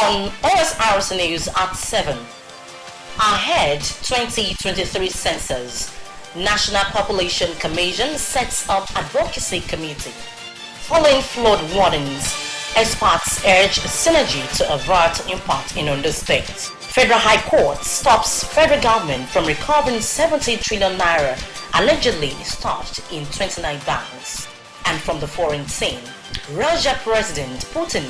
on Osrc News at 7. Ahead 2023 census. National Population Commission sets up advocacy committee. Following flood warnings, experts urge synergy to avert impact in Ondo State. Federal High Court stops federal government from recovering 70 trillion naira allegedly stashed in 29 banks. And from the foreign scene, Russia President Putin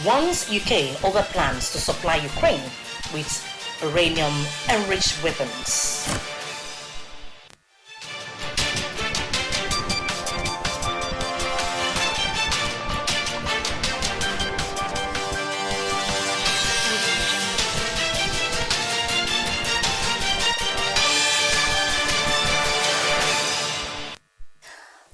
warns UK over plans to supply Ukraine with uranium-enriched weapons.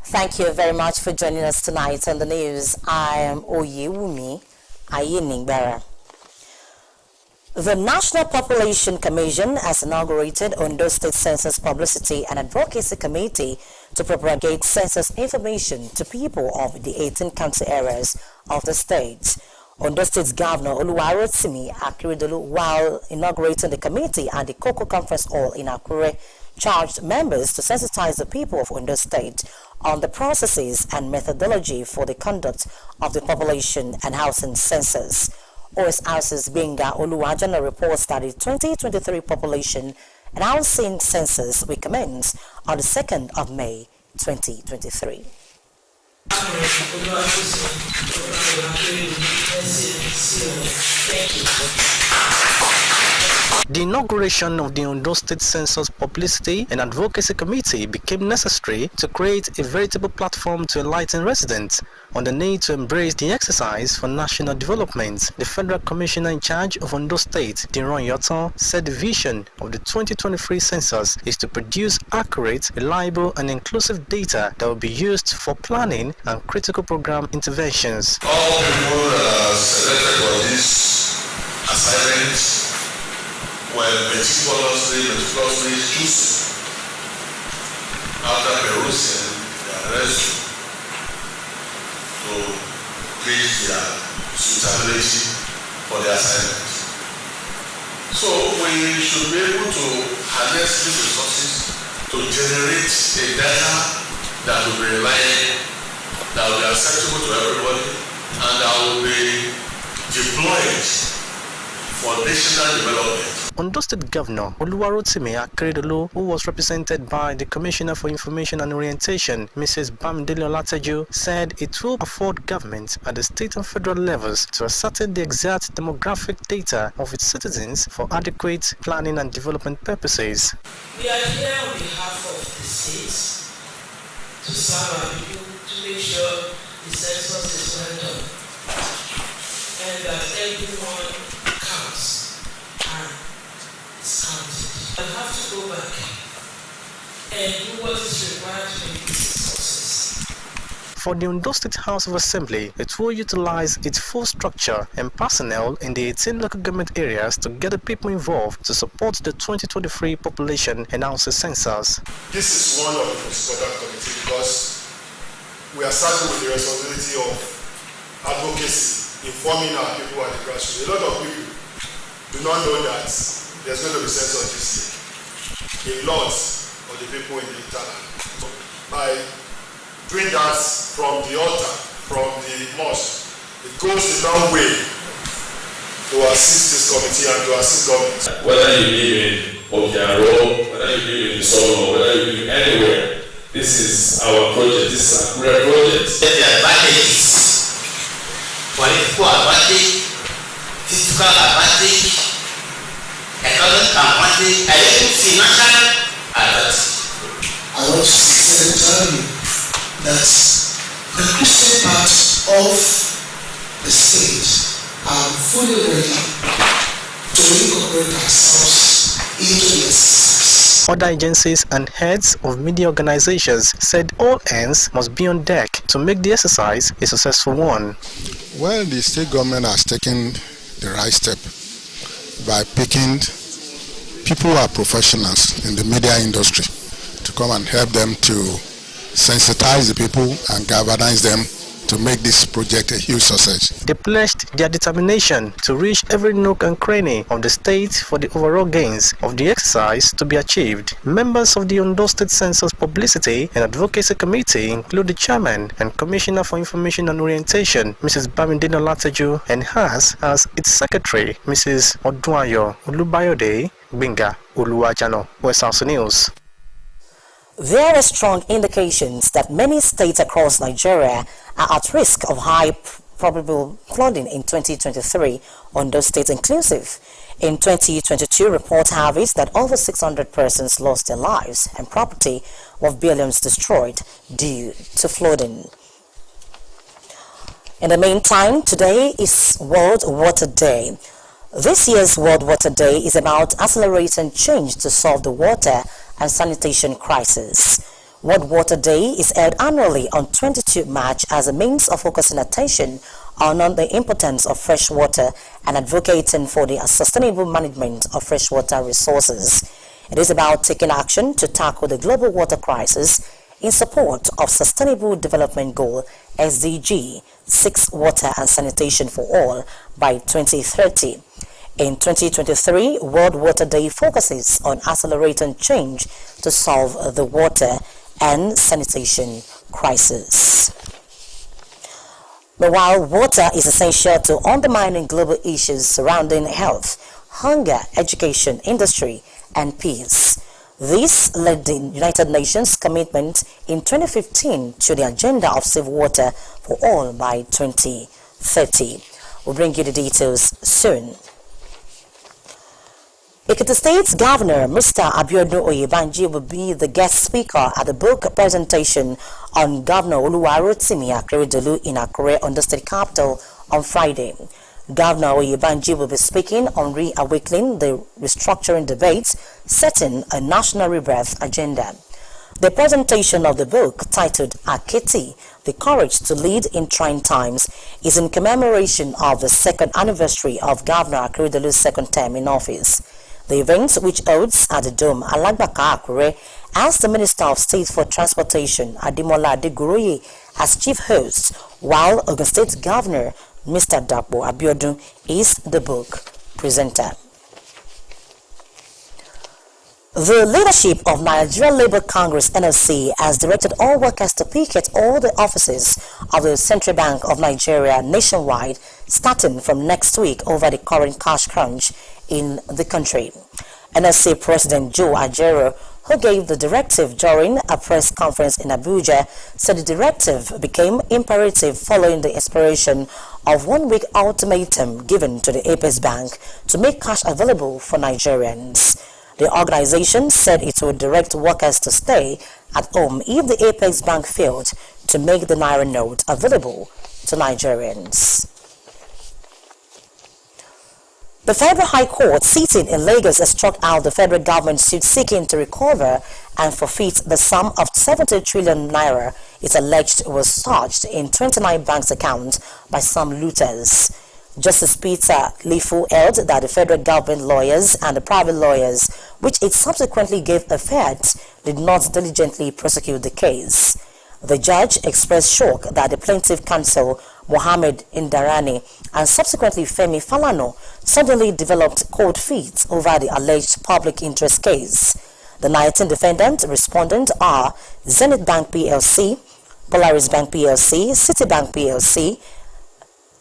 Thank you very much for joining us tonight on the news. I am Oyewumi Ayenigbera. The National Population Commission has inaugurated Ondo State Census Publicity and Advocacy Committee to propagate census information to people of the 18 county areas of the state. Ondo State's Governor Oluwarotimi Akeredolu, while inaugurating the committee at the Cocoa Conference Hall in Akure, charged members to sensitize the people of Ondo State on the processes and methodology for the conduct of the population and housing census. Osrc's Benga Oluwajana reports that the 2023 population and housing census will commence on the 2nd of May 2023. The inauguration of the Ondo State Census Publicity and Advocacy Committee became necessary to create a veritable platform to enlighten residents on the need to embrace the exercise for national development. The Federal Commissioner in charge of Ondo State, Diron Yoton, said the vision of the 2023 census is to produce accurate, reliable and inclusive data that will be used for planning and critical program interventions. All people selected for this assignment were meticulously chosen after perusing their resume to gauge their suitability for the assignment. So we should be able to harness these resources to generate a data that will be reliable, that will be acceptable to everybody, and that will be deployed for national development. Ondo State Governor Oluwarotimi Akeredolu, who was represented by the Commissioner for Information and Orientation, Mrs. Bamidele Olateju, said it will afford government at the state and federal levels to ascertain the exact demographic data of its citizens for adequate planning and development purposes. We are here on behalf of the state to serve our people, to make sure the census is well done and that everyone counts and is counted. I have to go back and do what is required to make this a success. For the Ondo State House of Assembly, it will utilize its full structure and personnel in the 18 local government areas to get the people involved to support the 2023 population and housing census. This is one of the most important committees because we are starting with the responsibility of advocacy, informing our people at the grassroots. A lot of people do not know that there's going to be census this year. A lot of the people in the internal. By doing that from the altar, from the mosque, it goes a long way to assist this committee and to assist government. Whether you live in Okiaro, whether you live in Solo, whether you live anywhere, this is our project, this is a great project. The advantages, political advantage, physical advantage, economic advantage, financial advantage. I want to sincerely tell you that the Christian part of the state are fully ready to incorporate ourselves into the exercise. Other agencies and heads of media organizations said all hands must be on deck to make the exercise a successful one. Well, the state government has taken the right step by picking people who are professionals in the media industry to come and help them to sensitize the people and galvanize them to make this project a huge success. They pledged their determination to reach every nook and cranny of the state for the overall gains of the exercise to be achieved. Members of the Ondo State Census Publicity and Advocacy Committee include the Chairman and Commissioner for Information and Orientation, Mrs. Bamidino Lataju, and has as its Secretary, Mrs. Oduayo Olubayode Binga Uluwajano. West House News. There are strong indications that many states across Nigeria are at risk of high probable flooding in 2023, Ondo State inclusive. In 2022, reports have it that over 600 persons lost their lives and property worth billions destroyed due to flooding. In the meantime, today is World Water Day. This year's World Water Day is about accelerating change to solve the water and sanitation crisis. World Water Day is held annually on 22 March as a means of focusing attention on the importance of fresh water and advocating for the sustainable management of freshwater resources. It is about taking action to tackle the global water crisis in support of Sustainable Development Goal SDG 6 Water and Sanitation for All by 2030. In 2023, World Water Day focuses on accelerating change to solve the water and sanitation crisis. Meanwhile, water is essential to undermining global issues surrounding health, hunger, education, industry, and peace. This led the United Nations commitment in 2015 to the agenda of safe water for all by 2030. We'll bring you the details soon. Ekiti State's Governor, Mr. Abiodun Oyebanji, will be the guest speaker at the book presentation on Governor Oluwarotimi Akeredolu in Akure, Ondo State capital, on Friday. Governor Oyebanji will be speaking on reawakening the restructuring debates, setting a national rebirth agenda. The presentation of the book, titled Akiti, The Courage to Lead in Trying Times, is in commemoration of the second anniversary of Governor Akeredolu's second term in office. The event, which holds at the Dome Alagbaka Akure, has the Minister of State for Transportation, Ademola Adeguroye, as chief host, while Ogun State Governor, Mr. Dapo Abiodun, is the book presenter. The leadership of Nigeria Labour Congress (NLC) has directed all workers to picket all the offices of the Central Bank of Nigeria nationwide, starting from next week over the current cash crunch in the country. NLC President Joe Ajero, who gave the directive during a press conference in Abuja, said the directive became imperative following the expiration of 1 week ultimatum given to the Apex Bank to make cash available for Nigerians. The organization said it would direct workers to stay at home if the Apex Bank failed to make the Naira note available to Nigerians. The Federal High Court sitting in Lagos has struck out the federal government suit seeking to recover and forfeit the sum of 70 trillion naira it alleged was charged in 29 banks' accounts by some looters. Justice Peter Lifu held that the federal government lawyers and the private lawyers, which it subsequently gave effect, did not diligently prosecute the case. The judge expressed shock that the plaintiff counsel, Mohammed Indarani, and subsequently Femi Falano, suddenly developed cold feet over the alleged public interest case. The 19 defendant respondents are Zenith Bank PLC, Polaris Bank PLC, Citibank PLC,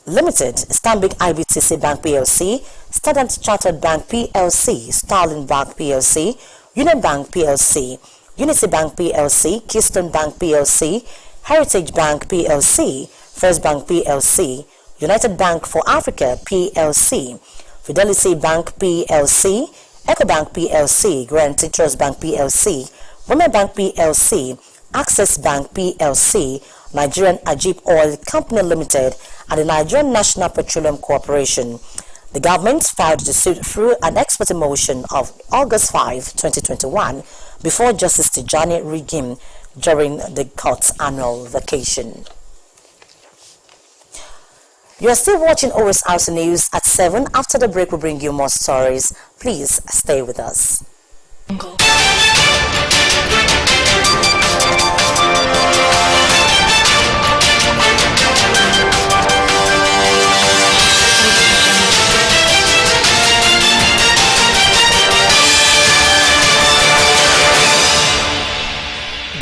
Limited, Stanbic IBTC Bank PLC, Standard Chartered Bank PLC, Starling Bank PLC, Union Bank PLC, Unity Bank PLC, Keystone Bank PLC, Heritage Bank PLC, First Bank PLC, United Bank for Africa PLC, Fidelity Bank PLC, EcoBank PLC, Grand Trust Bank PLC, Women Bank PLC, Access Bank PLC, Nigerian Ajib Oil Company Limited, and the Nigerian National Petroleum Corporation. The government filed the suit through an expert motion of August 5, 2021, before Justice Tijani Rigim during the court's annual vacation. You are still watching Osrc News at 7. After the break, we'll bring you more stories. Please stay with us.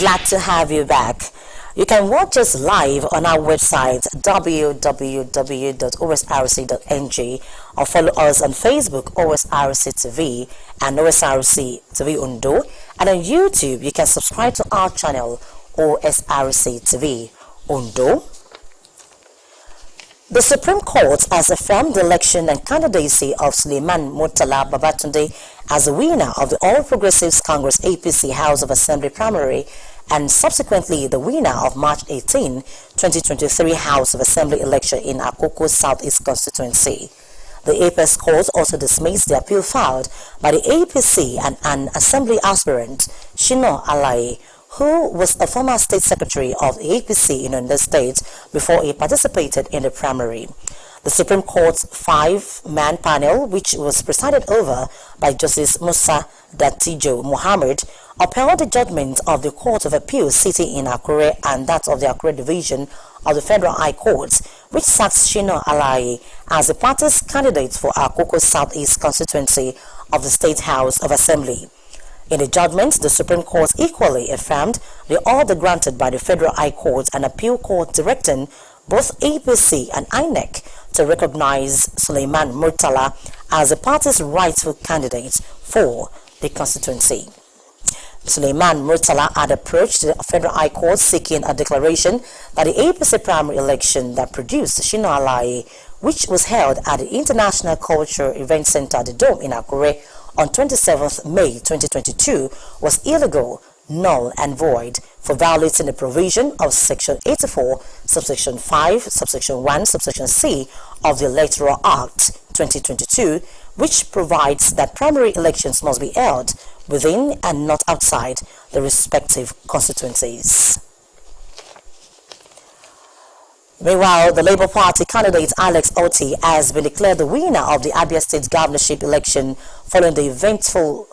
glad to have you back. You can watch us live on our website www.osrc.ng or follow us on Facebook OSRC TV and OSRC TV Undo, and on YouTube you can subscribe to our channel OSRC TV Undo. The Supreme Court has affirmed the election and candidacy of Suleiman Murtala Babatunde as the winner of the All Progressives Congress APC House of Assembly primary and subsequently the winner of March 18, 2023 House of Assembly election in Akoko Southeast constituency. The Apex Court also dismissed the appeal filed by the APC and an Assembly aspirant, Shino Alaye, who was a former state secretary of the APC in Ondo State before he participated in the primary. The Supreme Court's 5-man panel, which was presided over by Justice Musa Datijo Mohammed, upheld the judgment of the Court of Appeal sitting in Akure and that of the Akure Division of the Federal High Court, which sacked Shino Alaye as the party's candidate for Akoko Southeast constituency of the State House of Assembly. In the judgment, the Supreme Court equally affirmed the order granted by the Federal High Court and Appeal Court directing both APC and INEC to recognize Suleiman Murtala as the party's rightful candidate for the constituency. Suleiman Murtala had approached the Federal High Court seeking a declaration that the APC primary election that produced Shino Alaye, which was held at the International Culture Event Center, the Dome in Akure, on 27th May 2022 was illegal, null and void for violating the provision of Section 84, Subsection 5, Subsection 1, Subsection C of the Electoral Act 2022, which provides that primary elections must be held within and not outside the respective constituencies. Meanwhile, the Labour Party candidate Alex Otti has been declared the winner of the Abia State governorship election following the eventual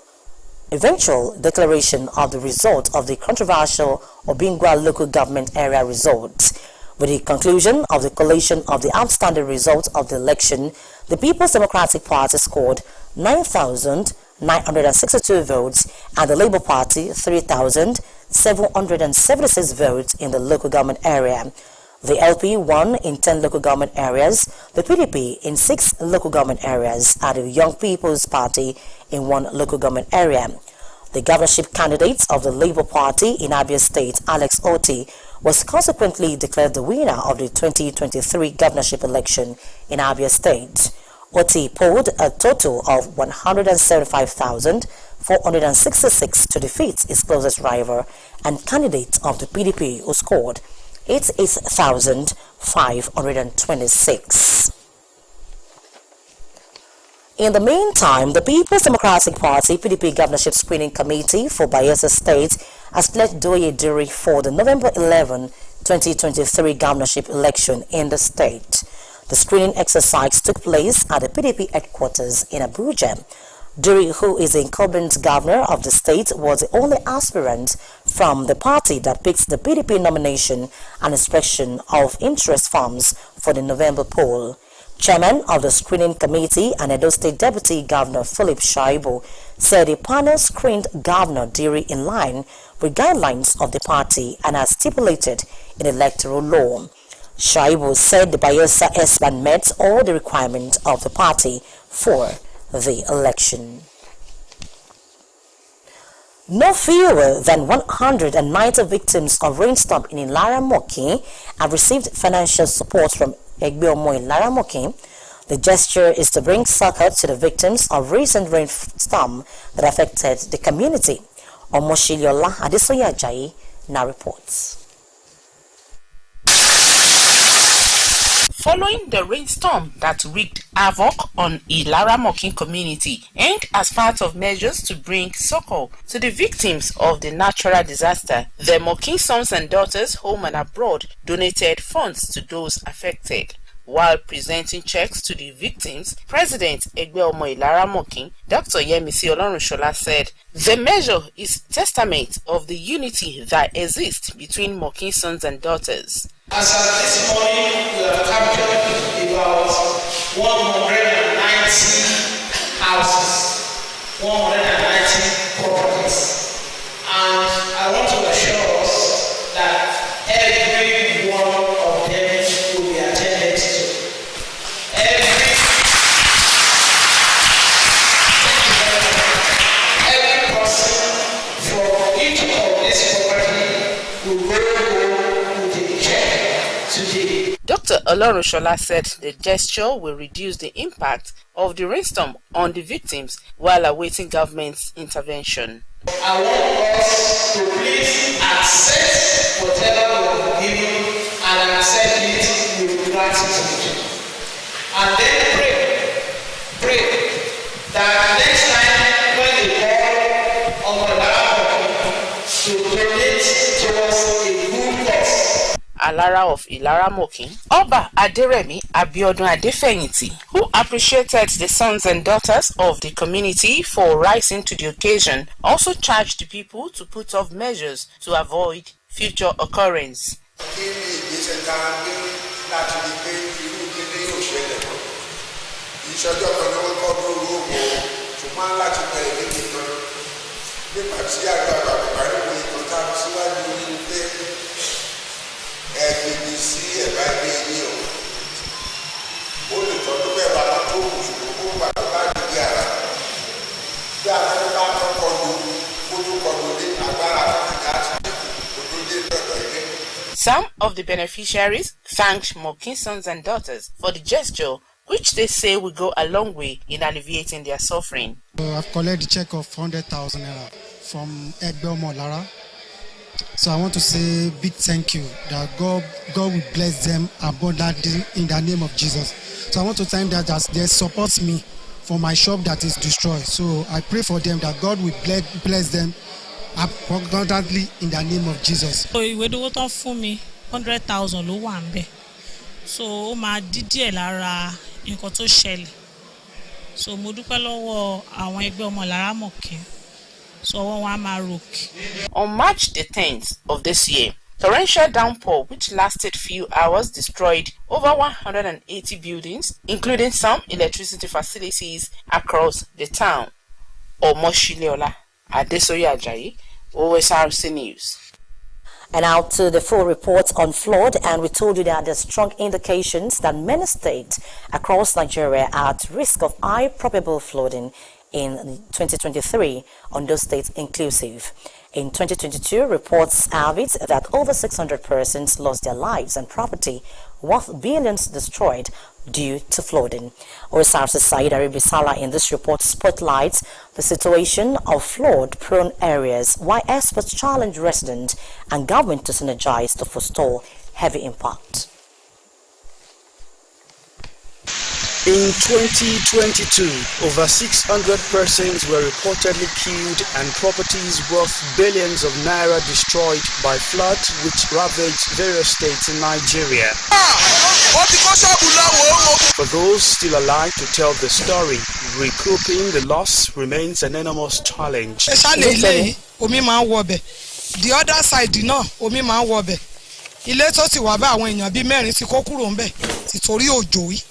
declaration of the result of the controversial Obingwa local government area results. With the conclusion of the collation of the outstanding results of the election, the People's Democratic Party scored 9,962 votes and the Labour Party 3,776 votes in the local government area. The LP won in 10 local government areas, the PDP in 6 local government areas, and the Young People's Party in 1 local government area. The governorship candidate of the Labour Party in Abia State, Alex Otti, was consequently declared the winner of the 2023 governorship election in Abia State. Otti polled a total of 175,466 to defeat his closest rival and candidate of the PDP, who scored 88,526. In the meantime, the People's Democratic Party PDP Governorship Screening Committee for Bayelsa State has pledged Doye Duri for the November 11, 2023 governorship election in the state. The screening exercise took place at the PDP headquarters in Abuja. Duri, who is the incumbent governor of the state, was the only aspirant from the party that picked the PDP nomination and inspection of interest forms for the November poll. Chairman of the screening committee and Edo State Deputy Governor Philip Shaibu said the panel screened Governor Duri in line with guidelines of the party and as stipulated in electoral law. Shaibu said the Bayelsa S-Ban met all the requirements of the party for the election. No fewer than 190 victims of rainstorm in Ilaramoki have received financial support from Egbeomo Ilaramoki. The gesture is to bring succor to the victims of recent rainstorm that affected the community. Omoshiliola Adesoya Ajayi now reports. Following the rainstorm that wreaked havoc on Ilaramokin community and as part of measures to bring succor to the victims of the natural disaster, the Mokin sons and daughters home and abroad donated funds to those affected. While presenting checks to the victims, President Egbeomo Ilaramokin, Dr. Yemisi Olorunshola said, the measure is testament of the unity that exists between Mokin sons and daughters. As of this morning, we have captured about 190 houses, 190 properties. And I want to assure us Dr. Olorushola said the gesture will reduce the impact of the rainstorm on the victims while awaiting government's intervention. I want us to please accept whatever we have given and accept it with gratitude. And then pray that next time when you call on the to donate towards a good cause. Alara of Ilara Mokin, Oba Aderemi Abiodun Adefeyinti, who appreciated the sons and daughters of the community for rising to the occasion, also charged the people to put off measures to avoid future occurrence. Some of the beneficiaries thanked Mokin sons and daughters for the gesture, which they say will go a long way in alleviating their suffering. I've collected a check of 100,000 naira from Egbe Lara. So I want to say a big thank you that God will bless them abundantly in the name of Jesus. So I want to thank them that they support me for my shop that is destroyed. So I pray for them that God will bless them abundantly in the name of Jesus. So ìwé dowó tán fún mi 100,000 ló wà ńbẹ̀. So ó máa dídíẹ̀ lára nǹkan tó ṣẹlẹ̀. So mo dúpẹ́ lọ́wọ́ àwọn ẹgbẹ́ ọmọ Ìlara Mọ̀kín. So ọwọ́ wọn á máa ròkè. On March the 10th of this year, torrential downpour which lasted few hours destroyed over 180 buildings, including some electricity facilities across the town. Omoshileola Adesoye Ajayi, Osrc News. And now to the full report on flood, and we told you that there's strong indications that many states across Nigeria are at risk of high probable flooding in 2023, on those states inclusive. In 2022, reports have it that over 600 persons lost their lives and property, worth billions destroyed due to flooding. Osrc Said Aribisala in this report spotlights the situation of flood-prone areas, why experts challenge residents and government to synergize to forestall heavy impact. In 2022, over 600 persons were reportedly killed and properties worth billions of naira destroyed by floods which ravaged various states in Nigeria. For those still alive to tell the story, recouping the loss remains an enormous challenge. The other side did not.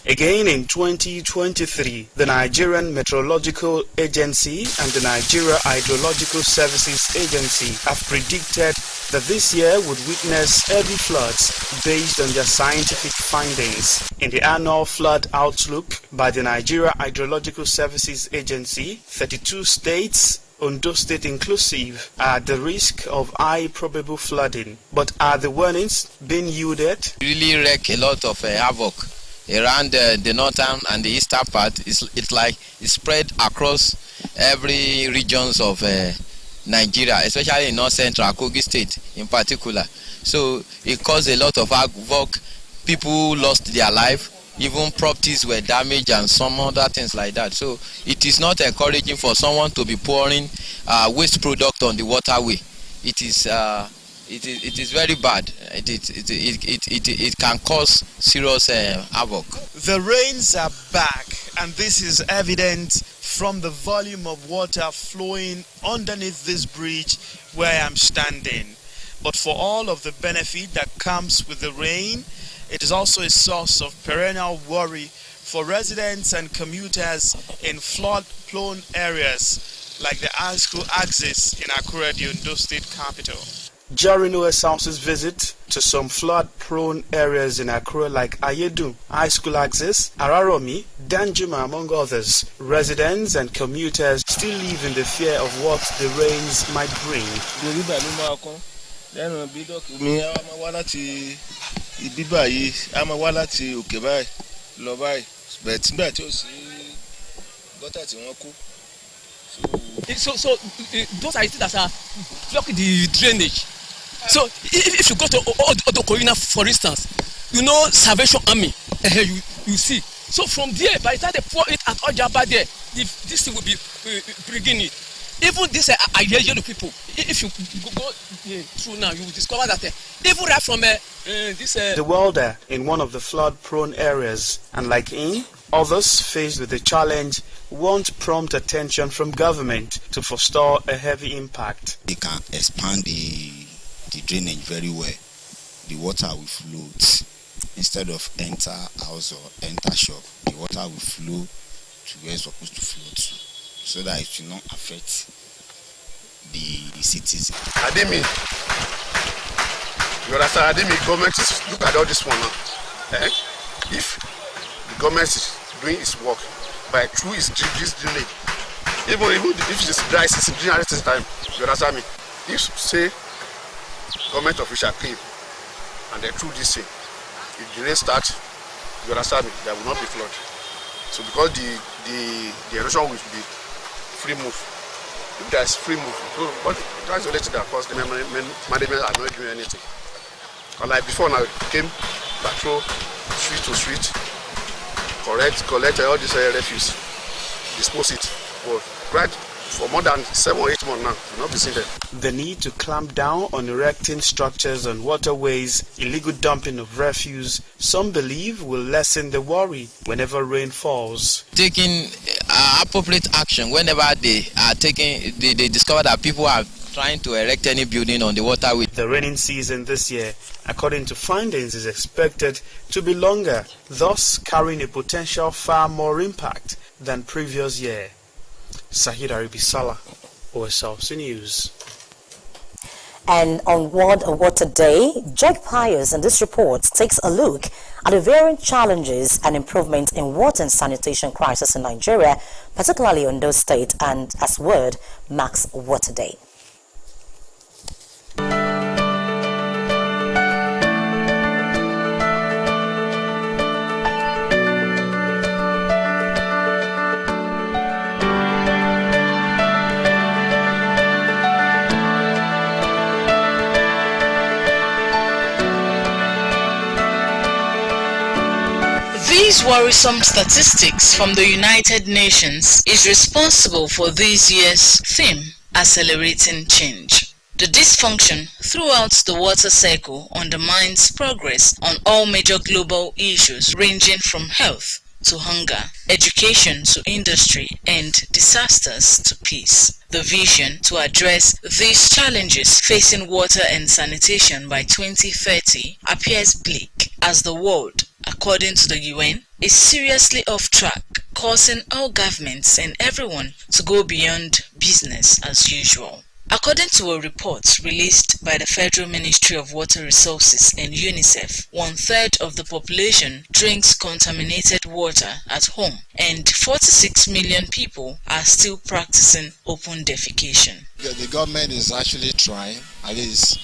Again in 2023, the Nigerian Meteorological Agency and the Nigeria Hydrological Services Agency have predicted that this year would witness heavy floods based on their scientific findings. In the annual flood outlook by the Nigeria Hydrological Services Agency, 32 states, Ondo State inclusive, are at the risk of high probable flooding. But are the warnings being yielded? Really wreak a lot of havoc around the northern and the eastern part. It's like it's spread across every regions of Nigeria, especially in North Central, Kogi State in particular. So it caused a lot of havoc. People lost their life. Even properties were damaged and some other things like that. So it is not encouraging for someone to be pouring waste product on the waterway. It is very bad. It can cause serious havoc. The rains are back, and this is evident from the volume of water flowing underneath this bridge where I'm standing. But for all of the benefit that comes with the rain, it is also a source of perennial worry for residents and commuters in flood-prone areas like the high school axis in Akure, the Ondo State capital. During Osrc's visit to some flood-prone areas in Akure like Ayedu, High School Axis, Araromi, Danjuma among others, residents and commuters still live in the fear of what the rains might bring. ibi báyìí a máa wá láti òkè báyìí lọ báyìí bẹ́ẹ̀ tí gbà tí ó sí gọ́tà tí wọ́n kú. So those are things that are blocking the drainage. So if you go to Odokorina, for instance, you know Salvation Army, you see. So from there, by the time they pour it at Ojaba there, this thing will be bringing it. Even this yellow people, if you go through now, you will discover that even right from this... The welder in one of the flood-prone areas, and like him, others faced with the challenge want prompt attention from government to forestall a heavy impact. They can expand the drainage very well. The water will float. Instead of enter house or enter shop, the water will flow to where it's supposed to flow to, so that it will not affect the citizens. Ademi, you understand? Ademi, government is, look at all this one now. If the government is doing its work by through its delay, even if it's dry season, during harvest time, you understand me? If say government official came and they through this thing, if the rain starts, you understand me, there will not be flood. So because the erosion will be free move. If there is free move, so but that's the only thing that cause the management are not doing anything. Unlike before now, it came patrol street to street, collect all this refuse, dispose it. But right for more than 7 or 8 months now, you'll not be seen there. The need to clamp down on erecting structures on waterways, illegal dumping of refuse, some believe will lessen the worry whenever rain falls. Taking appropriate action whenever they discover that people are trying to erect any building on the waterway. The raining season this year, according to findings, is expected to be longer, thus carrying a potential far more impact than previous year. Sahid Aribisala, Osrc News. And on World Water Day, Judge Pius in this report takes a look at the varying challenges and improvement in water and sanitation crisis in Nigeria, particularly Ondo State, and as word marks Water Day. These worrisome statistics from the United Nations is responsible for this year's theme, Accelerating Change. The dysfunction throughout the water cycle undermines progress on all major global issues ranging from health to hunger, education to industry, and disasters to peace. The vision to address these challenges facing water and sanitation by 2030 appears bleak as the world, according to the UN, is seriously off track, causing all governments and everyone to go beyond business as usual. According to a report released by the Federal Ministry of Water Resources and UNICEF, 1/3 of the population drinks contaminated water at home, and 46 million people are still practicing open defecation. The government is actually trying, at least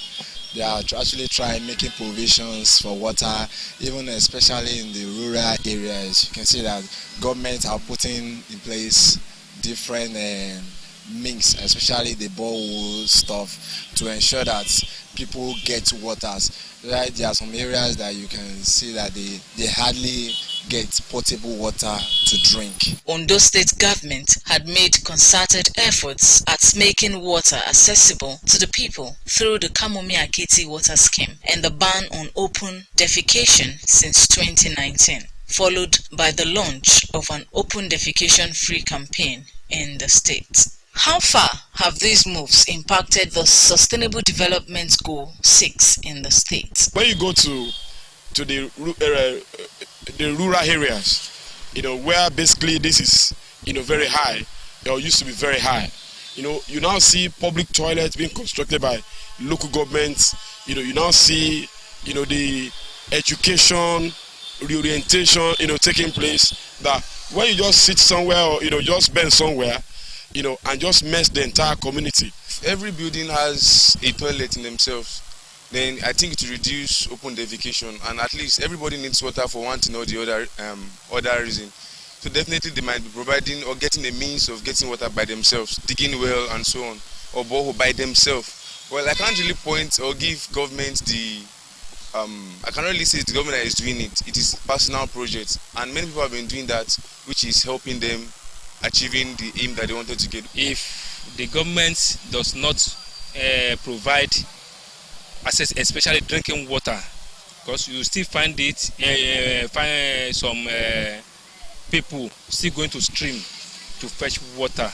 they are actually trying making provisions for water, even especially in the rural areas. You can see that governments are putting in place different mix, especially the borehole stuff, to ensure that people get waters. Right, there are some areas that you can see that they hardly get potable water to drink. Ondo State government had made concerted efforts at making water accessible to the people through the Kamomi Akiti water scheme and the ban on open defecation since 2019, followed by the launch of an open defecation free campaign in the state. How far have these moves impacted the Sustainable Development Goal 6 in the state? When you go to the rural areas, where basically this is, very high, or used to be very high, you now see public toilets being constructed by local governments. You now see, the education reorientation, taking place, that when you just sit somewhere or, just bend somewhere, and just mess the entire community. Every building has a toilet in themselves. then I think it will reduce open defecation, and at least everybody needs water for one thing or the other reason. So definitely they might be providing or getting a means of getting water by themselves, digging well and so on, or borehole by themselves. Well, I can't really point or give government the I cannot really say it's the government that is doing it. It is personal projects, and many people have been doing that, which is helping them achieving the aim that they wanted to get. If the government does not provide access, especially drinking water, because you still find some people still going to stream to fetch water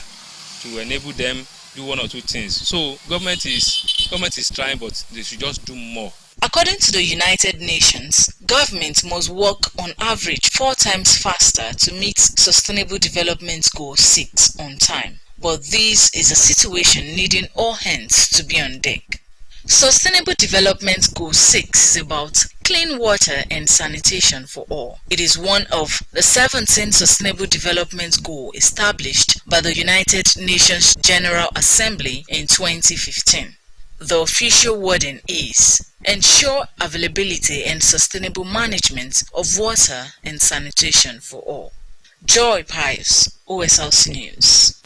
to enable them do one or two things. So government is trying, but they should just do more. According to the United Nations, government must work on average 4 times faster to meet Sustainable Development Goal 6 on time. But this is a situation needing all hands to be on deck. Sustainable Development Goal 6 is about clean water and sanitation for all. It is one of the 17 Sustainable Development Goals established by the United Nations General Assembly in 2015. The official wording is ensure availability and sustainable management of water and sanitation for all. Joy Pius, Osrc News.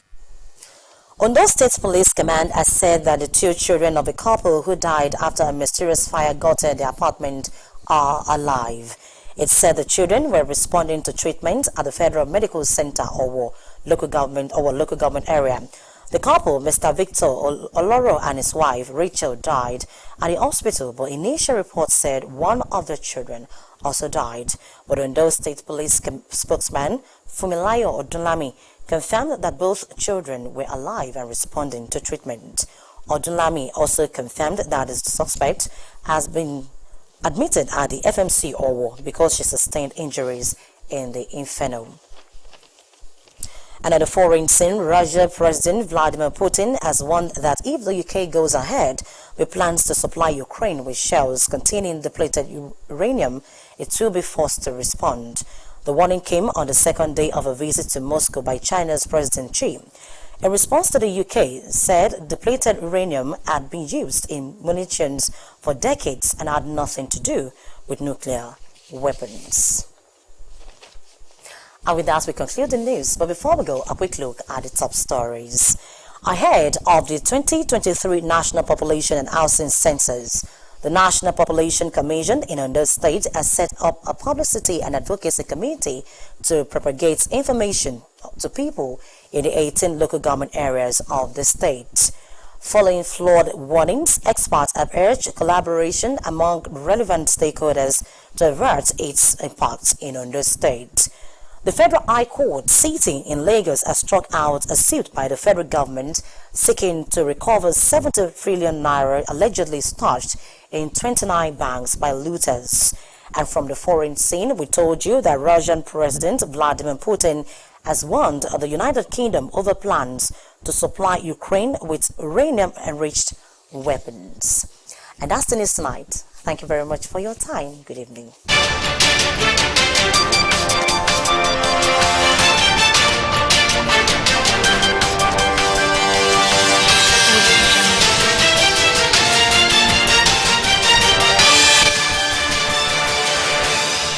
Ondo State Police Command has said that the 2 children of a couple who died after a mysterious fire gutted their apartment are alive. It said the children were responding to treatment at the Federal Medical Center or local government area. The couple, Mr. Victor Oloro and his wife, Rachel, died at the hospital, but initial reports said one of the children also died. But Ondo State Police spokesman, Fumilayo Odunlami, confirmed that both children were alive and responding to treatment. Odunlami also confirmed that the suspect has been admitted at the FMC Owo because she sustained injuries in the inferno. And at the foreign scene, Russia President Vladimir Putin has warned that if the UK goes ahead with plans to supply Ukraine with shells containing depleted uranium, it will be forced to respond. The warning came on the second day of a visit to Moscow by China's President Xi. In response to the UK, said depleted uranium had been used in munitions for decades and had nothing to do with nuclear weapons. And with that, we conclude the news. But before we go, a quick look at the top stories. Ahead of the 2023 National Population and Housing Census, the National Population Commission in Ondo State has set up a publicity and advocacy committee to propagate information to people in the 18 local government areas of the state. Following flood warnings, experts have urged collaboration among relevant stakeholders to avert its impact in Ondo State. The Federal High Court sitting in Lagos has struck out a suit by the federal government seeking to recover 70 trillion naira allegedly stashed in 29 banks by looters. And from the foreign scene, we told you that Russian President Vladimir Putin has warned the United Kingdom over plans to supply Ukraine with uranium-enriched weapons. And that's the news tonight. Thank you very much for your time. Good evening.